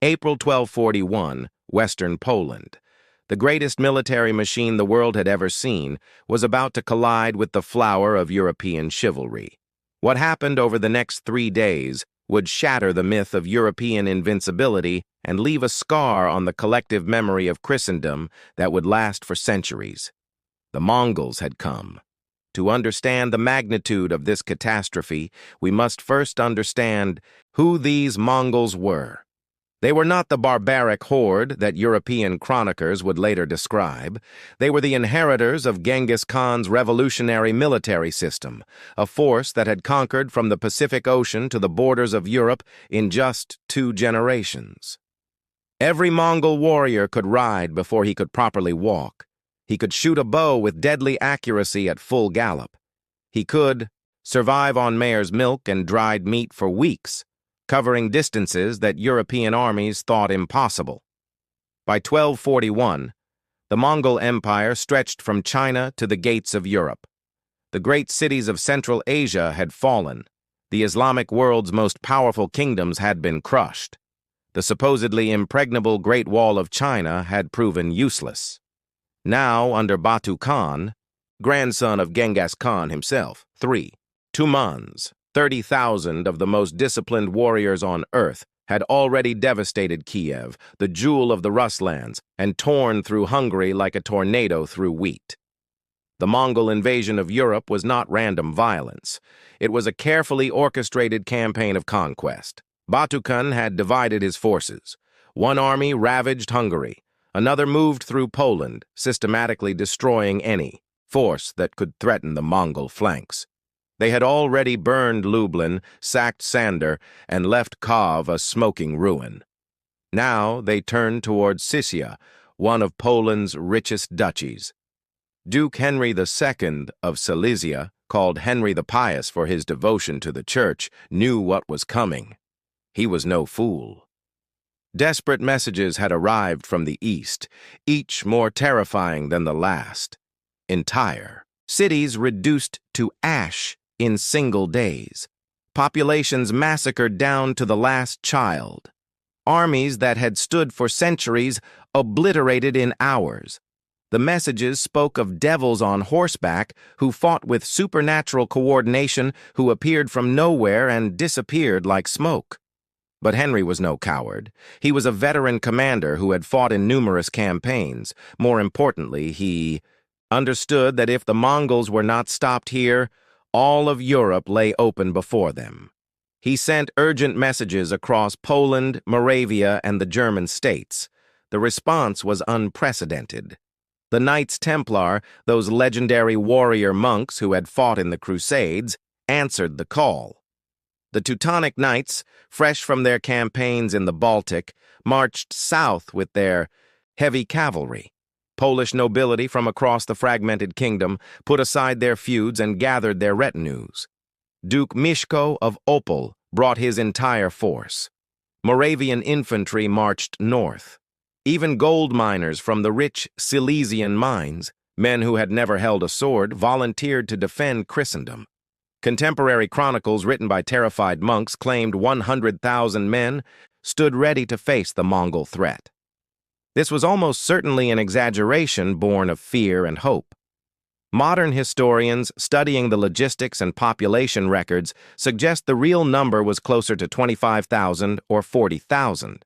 April 1241, Western Poland. The greatest military machine the world had ever seen was about to collide with the flower of European chivalry. What happened over the next 3 days would shatter the myth of European invincibility and leave a scar on the collective memory of Christendom that would last for centuries. The Mongols had come. To understand the magnitude of this catastrophe, we must first understand who these Mongols were. They were not the barbaric horde that European chroniclers would later describe. They were the inheritors of Genghis Khan's revolutionary military system, a force that had conquered from the Pacific Ocean to the borders of Europe in just 2 generations. Every Mongol warrior could ride before he could properly walk. He could shoot a bow with deadly accuracy at full gallop. He could survive on mare's milk and dried meat for weeks, covering distances that European armies thought impossible. By 1241, the Mongol Empire stretched from China to the gates of Europe. The great cities of Central Asia had fallen. The Islamic world's most powerful kingdoms had been crushed. The supposedly impregnable Great Wall of China had proven useless. Now, under Batu Khan, grandson of Genghis Khan himself, 2 months, 30,000 of the most disciplined warriors on earth had already devastated Kiev, the jewel of the Ruslands, and torn through Hungary like a tornado through wheat. The Mongol invasion of Europe was not random violence. It was a carefully orchestrated campaign of conquest. Batu Khan had divided his forces. One army ravaged Hungary. Another moved through Poland, systematically destroying any force that could threaten the Mongol flanks. They had already burned Lublin, sacked Sander, and left Kiev a smoking ruin. Now they turned towards Siscia, one of Poland's richest duchies. Duke Henry II of Silesia, called Henry the Pious for his devotion to the church, knew what was coming. He was no fool. Desperate messages had arrived from the east, each more terrifying than the last. Entire cities reduced to ash in single days. Populations massacred down to the last child. Armies that had stood for centuries obliterated in hours. The messages spoke of devils on horseback who fought with supernatural coordination, who appeared from nowhere and disappeared like smoke. But Henry was no coward. He was a veteran commander who had fought in numerous campaigns. More importantly, he understood that if the Mongols were not stopped here, all of Europe lay open before them. He sent urgent messages across Poland, Moravia, and the German states. The response was unprecedented. The Knights Templar, those legendary warrior monks who had fought in the Crusades, answered the call. The Teutonic Knights, fresh from their campaigns in the Baltic, marched south with their heavy cavalry. Polish nobility from across the fragmented kingdom put aside their feuds and gathered their retinues. Duke Mieszko of Opel brought his entire force. Moravian infantry marched north. Even gold miners from the rich Silesian mines, men who had never held a sword, volunteered to defend Christendom. Contemporary chronicles written by terrified monks claimed 100,000 men stood ready to face the Mongol threat. This was almost certainly an exaggeration born of fear and hope. Modern historians studying the logistics and population records suggest the real number was closer to 25,000 or 40,000.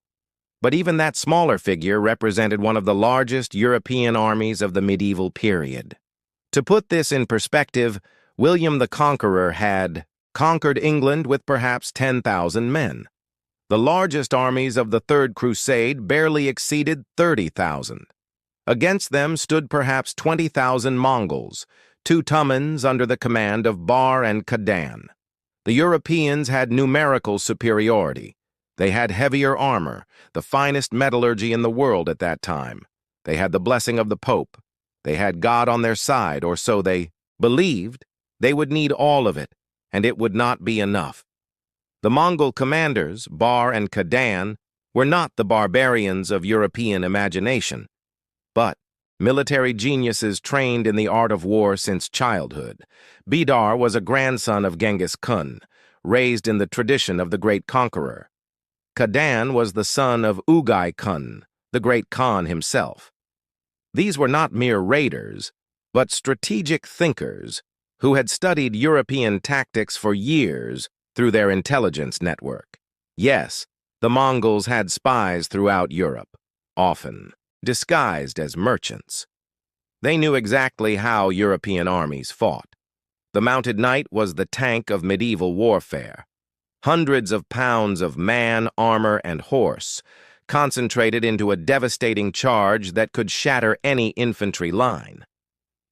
But even that smaller figure represented one of the largest European armies of the medieval period. To put this in perspective, William the Conqueror had conquered England with perhaps 10,000 men. The largest armies of the Third Crusade barely exceeded 30,000. Against them stood perhaps 20,000 Mongols, 2 Tumans under the command of Bar and Kadan. The Europeans had numerical superiority. They had heavier armor, the finest metallurgy in the world at that time. They had the blessing of the Pope. They had God on their side, or so they believed. They would need all of it, and it would not be enough. The Mongol commanders, Bar and Kadan, were not the barbarians of European imagination, but military geniuses trained in the art of war since childhood. Bidar was a grandson of Genghis Khan, raised in the tradition of the great conqueror. Kadan was the son of Ugai Khan, the great Khan himself. These were not mere raiders, but strategic thinkers who had studied European tactics for years through their intelligence network. Yes, the Mongols had spies throughout Europe, often disguised as merchants. They knew exactly how European armies fought. The mounted knight was the tank of medieval warfare. Hundreds of pounds of man, armor, and horse concentrated into a devastating charge that could shatter any infantry line.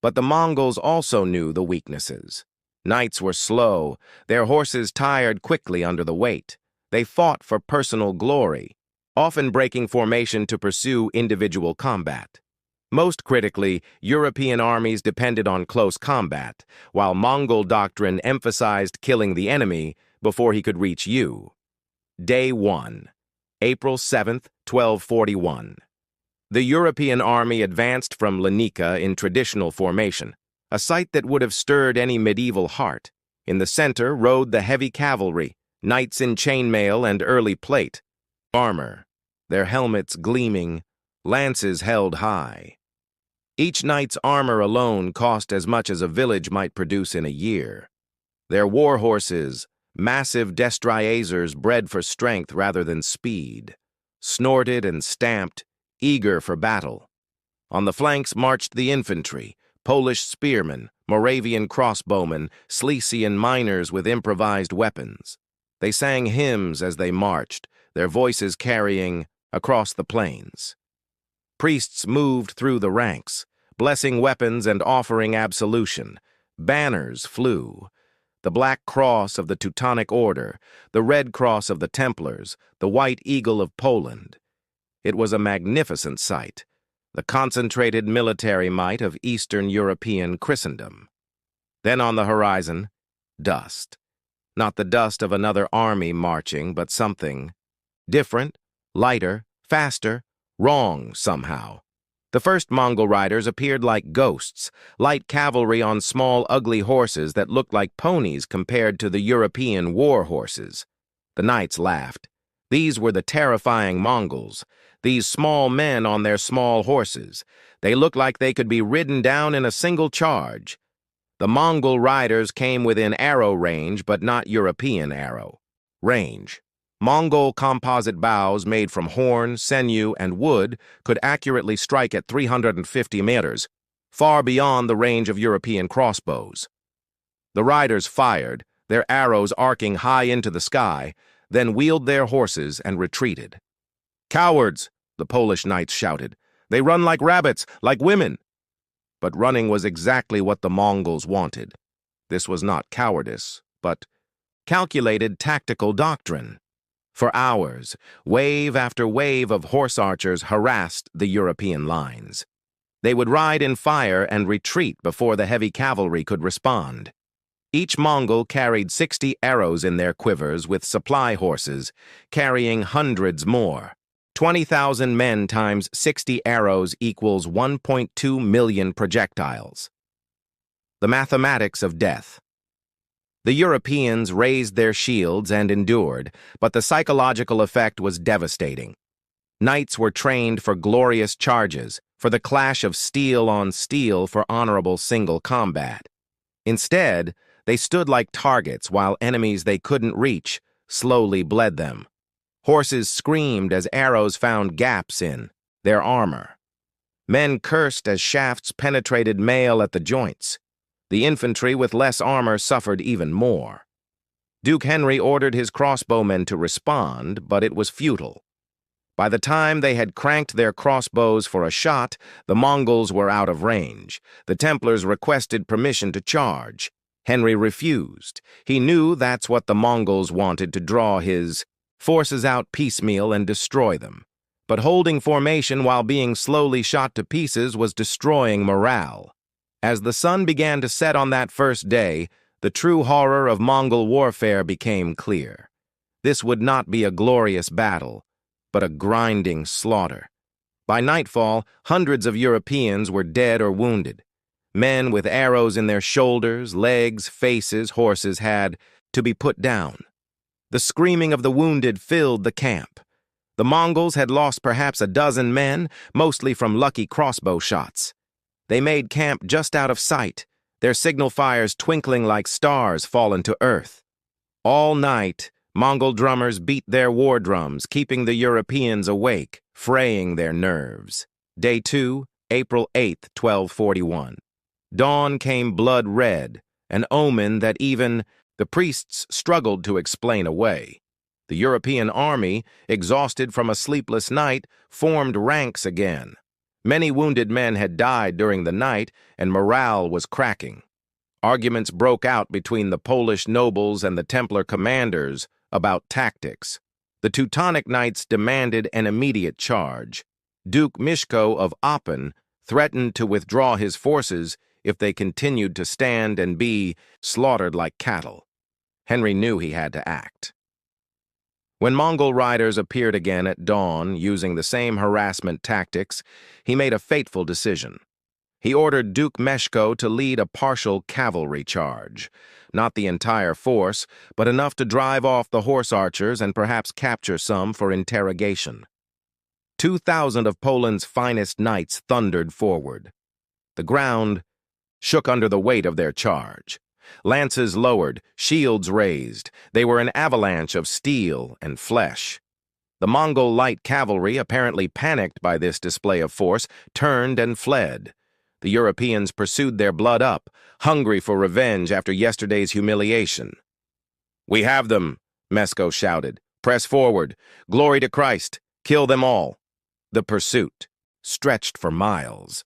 But the Mongols also knew the weaknesses. Knights were slow, their horses tired quickly under the weight. They fought for personal glory, often breaking formation to pursue individual combat. Most critically, European armies depended on close combat, while Mongol doctrine emphasized killing the enemy before he could reach you. Day 1, April 7th, 1241. The European army advanced from Lanika in traditional formation, a sight that would have stirred any medieval heart. In the center rode the heavy cavalry, knights in chainmail and early plate armor, their helmets gleaming, lances held high. Each knight's armor alone cost as much as a village might produce in a year. Their war horses, massive destriazers bred for strength rather than speed, snorted and stamped, eager for battle. On the flanks marched the infantry, Polish spearmen, Moravian crossbowmen, Silesian miners with improvised weapons. They sang hymns as they marched, their voices carrying across the plains. Priests moved through the ranks, blessing weapons and offering absolution. Banners flew. The Black Cross of the Teutonic Order, the Red Cross of the Templars, the White Eagle of Poland. It was a magnificent sight, the concentrated military might of Eastern European Christendom. Then on the horizon, dust. Not the dust of another army marching, but something different, lighter, faster, wrong somehow. The first Mongol riders appeared like ghosts, light cavalry on small, ugly horses that looked like ponies compared to the European war horses. The knights laughed. These were the terrifying Mongols, these small men on their small horses. They looked like they could be ridden down in a single charge. The Mongol riders came within arrow range, but not European arrow range. Mongol composite bows made from horn, sinew, and wood could accurately strike at 350 meters, far beyond the range of European crossbows. The riders fired, their arrows arcing high into the sky, then wheeled their horses and retreated. "Cowards!" the Polish knights shouted. "They run like rabbits, like women!" But running was exactly what the Mongols wanted. This was not cowardice, but calculated tactical doctrine. For hours, wave after wave of horse archers harassed the European lines. They would ride in fire and retreat before the heavy cavalry could respond. Each Mongol carried 60 arrows in their quivers with supply horses, carrying hundreds more. 20,000 men times 60 arrows equals 1.2 million projectiles. The mathematics of death. The Europeans raised their shields and endured, but the psychological effect was devastating. Knights were trained for glorious charges, for the clash of steel on steel for honorable single combat. Instead, they stood like targets while enemies they couldn't reach slowly bled them. Horses screamed as arrows found gaps in their armor. Men cursed as shafts penetrated mail at the joints. The infantry with less armor suffered even more. Duke Henry ordered his crossbowmen to respond, but it was futile. By the time they had cranked their crossbows for a shot, the Mongols were out of range. The Templars requested permission to charge. Henry refused. He knew that's what the Mongols wanted, to draw his forces out piecemeal and destroy them. But holding formation while being slowly shot to pieces was destroying morale. As the sun began to set on that first day, the true horror of Mongol warfare became clear. This would not be a glorious battle, but a grinding slaughter. By nightfall, hundreds of Europeans were dead or wounded. Men with arrows in their shoulders, legs, faces, horses had to be put down. The screaming of the wounded filled the camp. The Mongols had lost perhaps a dozen men, mostly from lucky crossbow shots. They made camp just out of sight, their signal fires twinkling like stars fallen to earth. All night, Mongol drummers beat their war drums, keeping the Europeans awake, fraying their nerves. Day 2, April 8, 1241. Dawn came blood red, an omen that even the priests struggled to explain away. The European army, exhausted from a sleepless night, formed ranks again. Many wounded men had died during the night, and morale was cracking. Arguments broke out between the Polish nobles and the Templar commanders about tactics. The Teutonic Knights demanded an immediate charge. Duke Mieszko of Oppen threatened to withdraw his forces if they continued to stand and be slaughtered like cattle. Henry knew he had to act. When Mongol riders appeared again at dawn using the same harassment tactics, he made a fateful decision. He ordered Duke Mieszko to lead a partial cavalry charge, not the entire force, but enough to drive off the horse archers and perhaps capture some for interrogation. 2,000 of Poland's finest knights thundered forward. The ground shook under the weight of their charge. Lances lowered, shields raised. They were an avalanche of steel and flesh. The Mongol light cavalry, apparently panicked by this display of force, turned and fled. The Europeans pursued their blood up, hungry for revenge after yesterday's humiliation. "We have them," Mieszko shouted. "Press forward. Glory to Christ. Kill them all." The pursuit stretched for miles.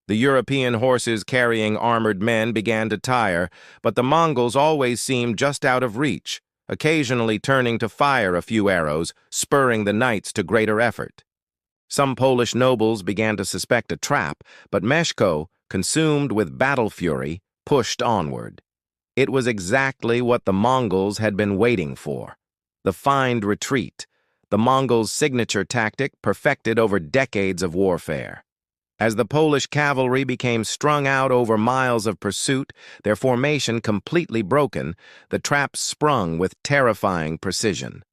The European horses carrying armored men began to tire, but the Mongols always seemed just out of reach, occasionally turning to fire a few arrows, spurring the knights to greater effort. Some Polish nobles began to suspect a trap, but Mieszko, consumed with battle fury, pushed onward. It was exactly what the Mongols had been waiting for. The feigned retreat, the Mongols' signature tactic perfected over decades of warfare. As the Polish cavalry became strung out over miles of pursuit, their formation completely broken, the traps sprung with terrifying precision.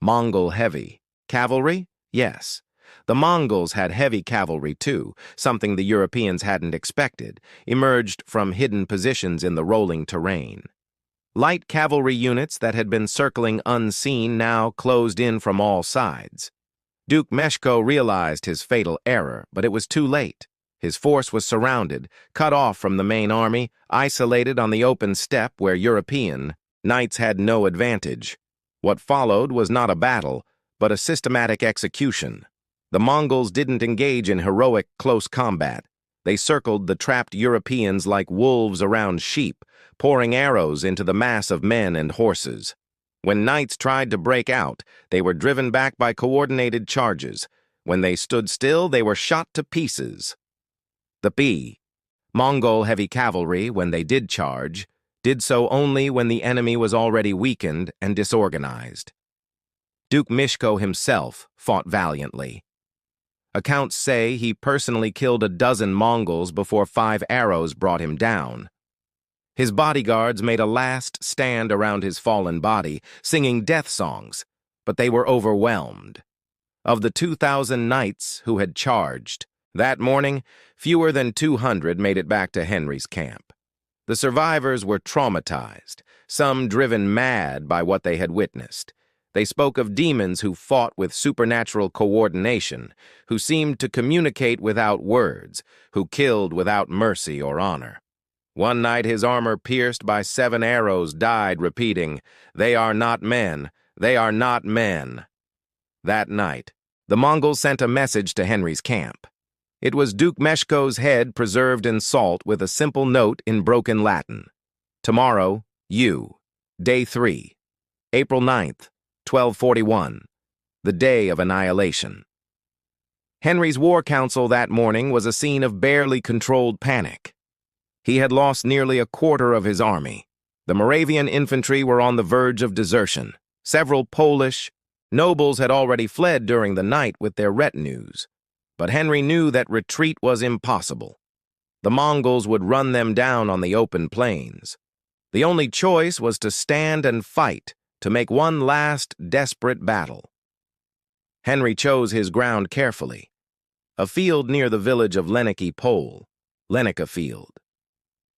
Mongol heavy cavalry? Yes. The Mongols had heavy cavalry too, something the Europeans hadn't expected, emerged from hidden positions in the rolling terrain. Light cavalry units that had been circling unseen now closed in from all sides. Duke Mieszko realized his fatal error, but it was too late. His force was surrounded, cut off from the main army, isolated on the open steppe where European knights had no advantage. What followed was not a battle, but a systematic execution. The Mongols didn't engage in heroic close combat. They circled the trapped Europeans like wolves around sheep, pouring arrows into the mass of men and horses. When knights tried to break out, they were driven back by coordinated charges. When they stood still, they were shot to pieces. The Mongol heavy cavalry, when they did charge, did so only when the enemy was already weakened and disorganized. Duke Mieszko himself fought valiantly. Accounts say he personally killed a dozen Mongols before 5 arrows brought him down. His bodyguards made a last stand around his fallen body, singing death songs, but they were overwhelmed. Of the 2,000 knights who had charged, that morning, fewer than 200 made it back to Henry's camp. The survivors were traumatized, some driven mad by what they had witnessed. They spoke of demons who fought with supernatural coordination, who seemed to communicate without words, who killed without mercy or honor. One night his armor pierced by 7 arrows died repeating, "They are not men, they are not men." That night, the Mongols sent a message to Henry's camp. It was Duke Mieszko's head preserved in salt with a simple note in broken Latin. "Tomorrow, you. Day 3. April 9th, 1241. The day of annihilation." Henry's war council that morning was a scene of barely controlled panic. He had lost nearly a quarter of his army. The Moravian infantry were on the verge of desertion. Several Polish nobles had already fled during the night with their retinues. But Henry knew that retreat was impossible. The Mongols would run them down on the open plains. The only choice was to stand and fight, to make one last desperate battle. Henry chose his ground carefully, a field near the village of Leniki Pole, Lenica Field.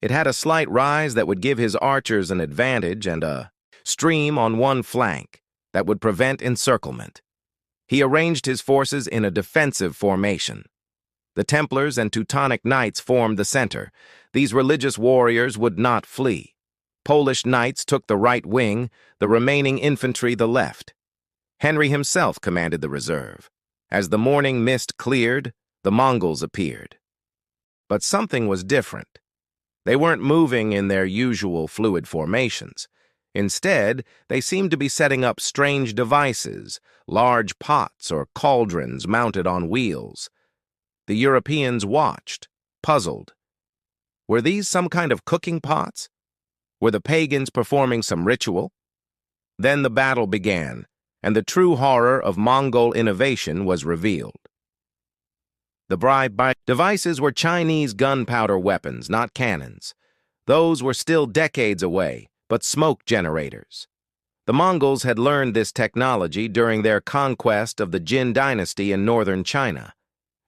It had a slight rise that would give his archers an advantage and a stream on one flank that would prevent encirclement. He arranged his forces in a defensive formation. The Templars and Teutonic Knights formed the center. These religious warriors would not flee. Polish knights took the right wing, the remaining infantry the left. Henry himself commanded the reserve. As the morning mist cleared, the Mongols appeared. But something was different. They weren't moving in their usual fluid formations. Instead, they seemed to be setting up strange devices, large pots or cauldrons mounted on wheels. The Europeans watched, puzzled. Were these some kind of cooking pots? Were the pagans performing some ritual? Then the battle began, and the true horror of Mongol innovation was revealed. The devices were Chinese gunpowder weapons, not cannons. Those were still decades away, but smoke generators. The Mongols had learned this technology during their conquest of the Jin dynasty in northern China.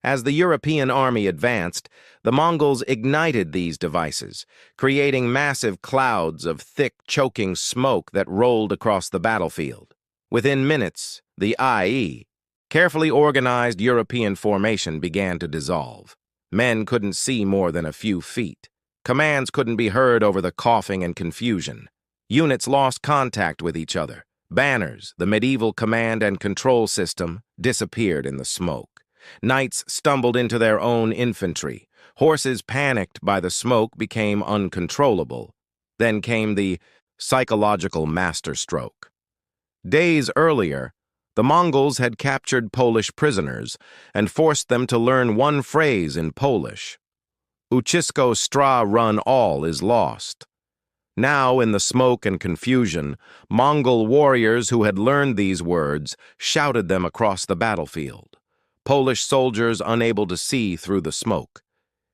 As the European army advanced, the Mongols ignited these devices, creating massive clouds of thick, choking smoke that rolled across the battlefield. Within minutes, the IE, carefully organized European formation, began to dissolve. Men couldn't see more than a few feet. Commands couldn't be heard over the coughing and confusion. Units lost contact with each other. Banners, the medieval command and control system, disappeared in the smoke. Knights stumbled into their own infantry. Horses, panicked by the smoke, became uncontrollable. Then came the psychological masterstroke. Days earlier, the Mongols had captured Polish prisoners and forced them to learn one phrase in Polish. Ucisko stra run all is lost. Now, in the smoke and confusion, Mongol warriors who had learned these words shouted them across the battlefield. Polish soldiers, unable to see through the smoke,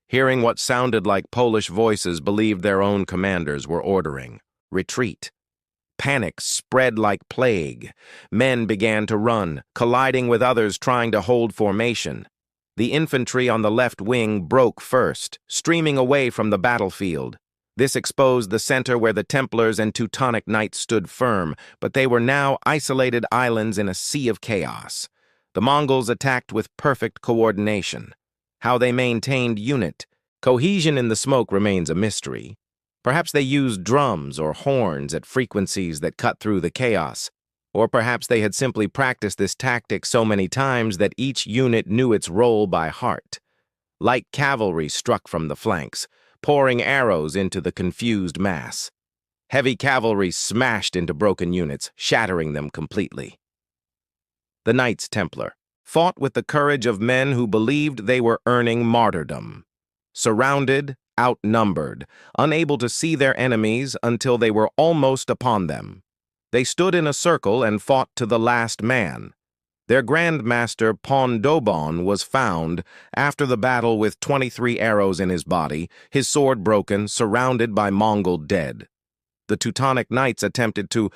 hearing what sounded like Polish voices, believed their own commanders were ordering retreat. Panic spread like plague. Men began to run, colliding with others trying to hold formation. The infantry on the left wing broke first, streaming away from the battlefield. This exposed the center where the Templars and Teutonic Knights stood firm, but they were now isolated islands in a sea of chaos. The Mongols attacked with perfect coordination. How they maintained unit, cohesion in the smoke remains a mystery. Perhaps they used drums or horns at frequencies that cut through the chaos. Or perhaps they had simply practiced this tactic so many times that each unit knew its role by heart. Light cavalry struck from the flanks, pouring arrows into the confused mass. Heavy cavalry smashed into broken units, shattering them completely. The Knights Templar fought with the courage of men who believed they were earning martyrdom. Surrounded, outnumbered, unable to see their enemies until they were almost upon them. They stood in a circle and fought to the last man. Their Grandmaster Pondobon was found after the battle with 23 arrows in his body, his sword broken, surrounded by Mongol dead. The Teutonic Knights attempted to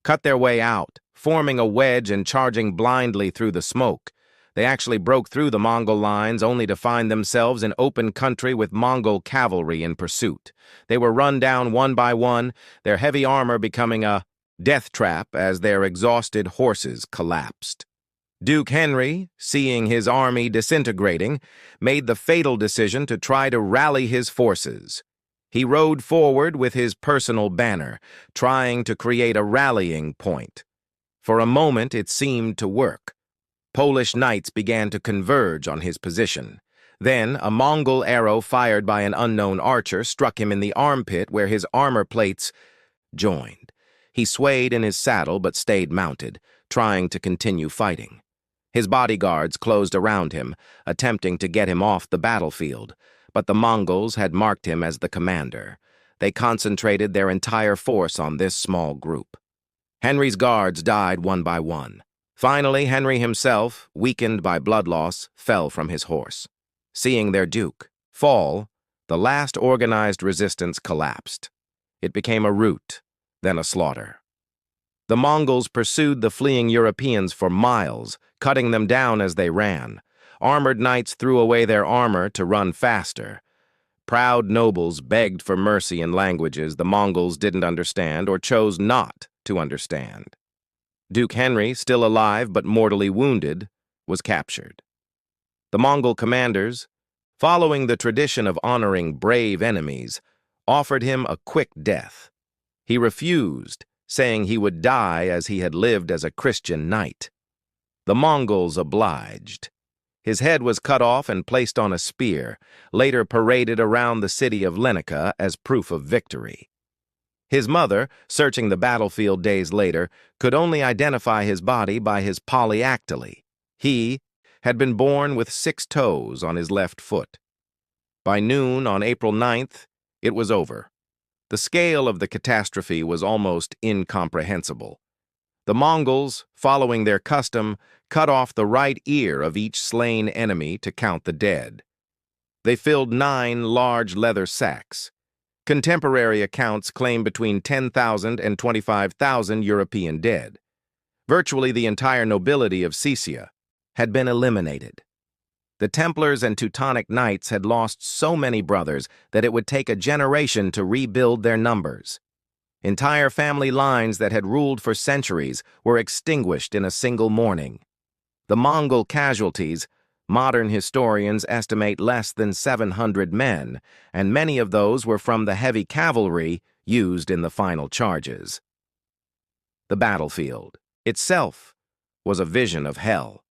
cut their way out, forming a wedge and charging blindly through the smoke. They actually broke through the Mongol lines only to find themselves in open country with Mongol cavalry in pursuit. They were run down one by one, their heavy armor becoming a death trap as their exhausted horses collapsed. Duke Henry, seeing his army disintegrating, made the fatal decision to try to rally his forces. He rode forward with his personal banner, trying to create a rallying point. For a moment, it seemed to work. Polish knights began to converge on his position. Then, a Mongol arrow fired by an unknown archer struck him in the armpit where his armor plates joined. He swayed in his saddle but stayed mounted, trying to continue fighting. His bodyguards closed around him, attempting to get him off the battlefield, but the Mongols had marked him as the commander. They concentrated their entire force on this small group. Henry's guards died one by one. Finally, Henry himself, weakened by blood loss, fell from his horse. Seeing their duke fall, the last organized resistance collapsed. It became a rout, then a slaughter. The Mongols pursued the fleeing Europeans for miles, cutting them down as they ran. Armored knights threw away their armor to run faster. Proud nobles begged for mercy in languages the Mongols didn't understand or chose not to understand. Duke Henry, still alive but mortally wounded, was captured. The Mongol commanders, following the tradition of honoring brave enemies, offered him a quick death. He refused, saying he would die as he had lived as a Christian knight. The Mongols obliged. His head was cut off and placed on a spear, later paraded around the city of Lenica as proof of victory. His mother, searching the battlefield days later, could only identify his body by his polyactyly. He had been born with 6 toes on his left foot. By noon on April 9th, it was over. The scale of the catastrophe was almost incomprehensible. The Mongols, following their custom, cut off the right ear of each slain enemy to count the dead. They filled 9 large leather sacks. Contemporary accounts claim between 10,000 and 25,000 European dead. Virtually the entire nobility of Sicily had been eliminated. The Templars and Teutonic Knights had lost so many brothers that it would take a generation to rebuild their numbers. Entire family lines that had ruled for centuries were extinguished in a single morning. The Mongol casualties, modern historians estimate less than 700 men, and many of those were from the heavy cavalry used in the final charges. The battlefield itself was a vision of hell.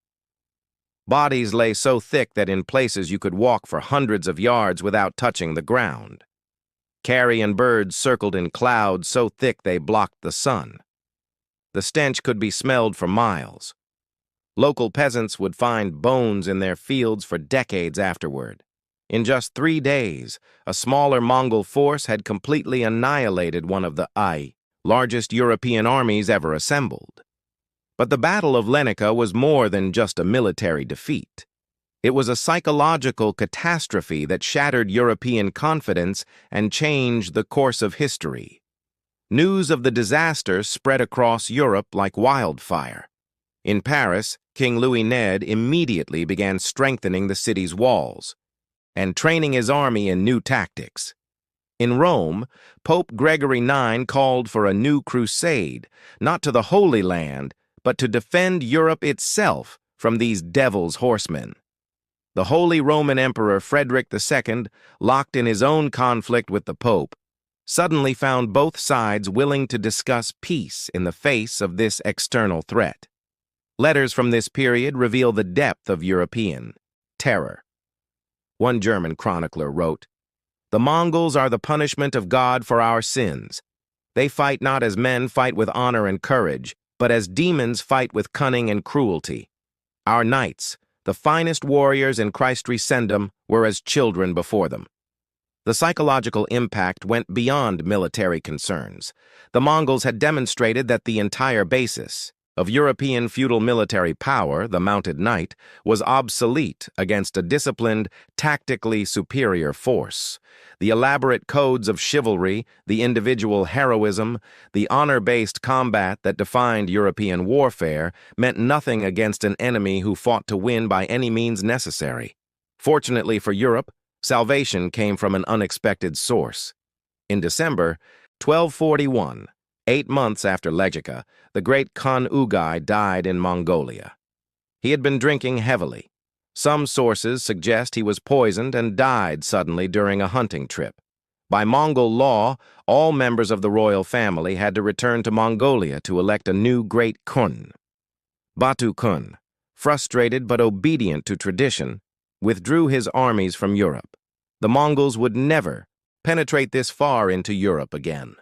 Bodies lay so thick that in places you could walk for hundreds of yards without touching the ground. Carrion birds circled in clouds so thick they blocked the sun. The stench could be smelled for miles. Local peasants would find bones in their fields for decades afterward. In just 3 days, a smaller Mongol force had completely annihilated one of the largest European armies ever assembled. But the Battle of Lenica was more than just a military defeat. It was a psychological catastrophe that shattered European confidence and changed the course of history. News of the disaster spread across Europe like wildfire. In Paris, King Louis Ned immediately began strengthening the city's walls and training his army in new tactics. In Rome, Pope Gregory IX called for a new crusade, not to the Holy Land, but to defend Europe itself from these devil's horsemen. The Holy Roman Emperor Frederick II, locked in his own conflict with the Pope, suddenly found both sides willing to discuss peace in the face of this external threat. Letters from this period reveal the depth of European terror. One German chronicler wrote, "The Mongols are the punishment of God for our sins. They fight not as men fight with honor and courage, but as demons fight with cunning and cruelty. Our knights, the finest warriors in Christendom, were as children before them." The psychological impact went beyond military concerns. The Mongols had demonstrated that the entire basis of European feudal military power, the mounted knight, was obsolete against a disciplined, tactically superior force. The elaborate codes of chivalry, the individual heroism, the honor-based combat that defined European warfare meant nothing against an enemy who fought to win by any means necessary. Fortunately for Europe, salvation came from an unexpected source. In December 1241, 8 months after Legica, the great Khan Ugai died in Mongolia. He had been drinking heavily. Some sources suggest he was poisoned and died suddenly during a hunting trip. By Mongol law, all members of the royal family had to return to Mongolia to elect a new great Khun. Batu Khan, frustrated but obedient to tradition, withdrew his armies from Europe. The Mongols would never penetrate this far into Europe again.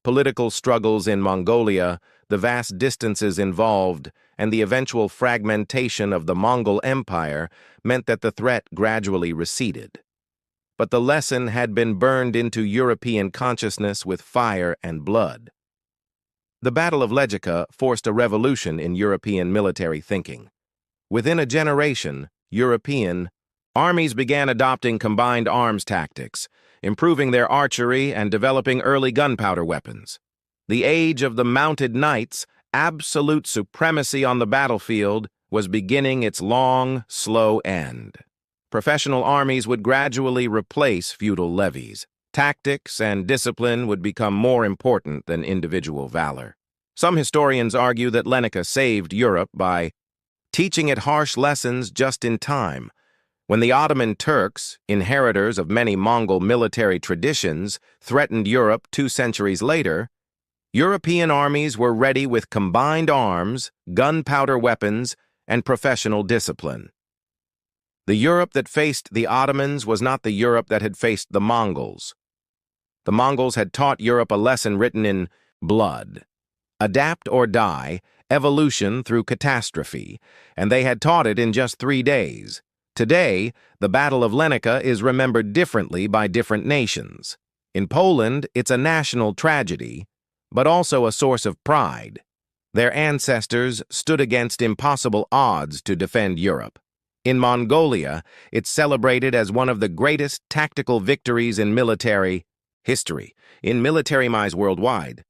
Political struggles in Mongolia, the vast distances involved, and the eventual fragmentation of the Mongol Empire meant that the threat gradually receded. But the lesson had been burned into European consciousness with fire and blood. The Battle of Legica forced a revolution in European military thinking. Within a generation, European armies began adopting combined arms tactics, improving their archery and developing early gunpowder weapons. The age of the mounted knights, absolute supremacy on the battlefield, was beginning its long, slow end. Professional armies would gradually replace feudal levies. Tactics and discipline would become more important than individual valor. Some historians argue that Lenica saved Europe by teaching it harsh lessons just in time. When the Ottoman Turks, inheritors of many Mongol military traditions, threatened Europe 2 centuries later, European armies were ready with combined arms, gunpowder weapons, and professional discipline. The Europe that faced the Ottomans was not the Europe that had faced the Mongols. The Mongols had taught Europe a lesson written in blood. Adapt or die, evolution through catastrophe, and they had taught it in just 3 days. Today, the Battle of Lenica is remembered differently by different nations. In Poland, it's a national tragedy, but also a source of pride. Their ancestors stood against impossible odds to defend Europe. In Mongolia, it's celebrated as one of the greatest tactical victories in military history. In military might worldwide,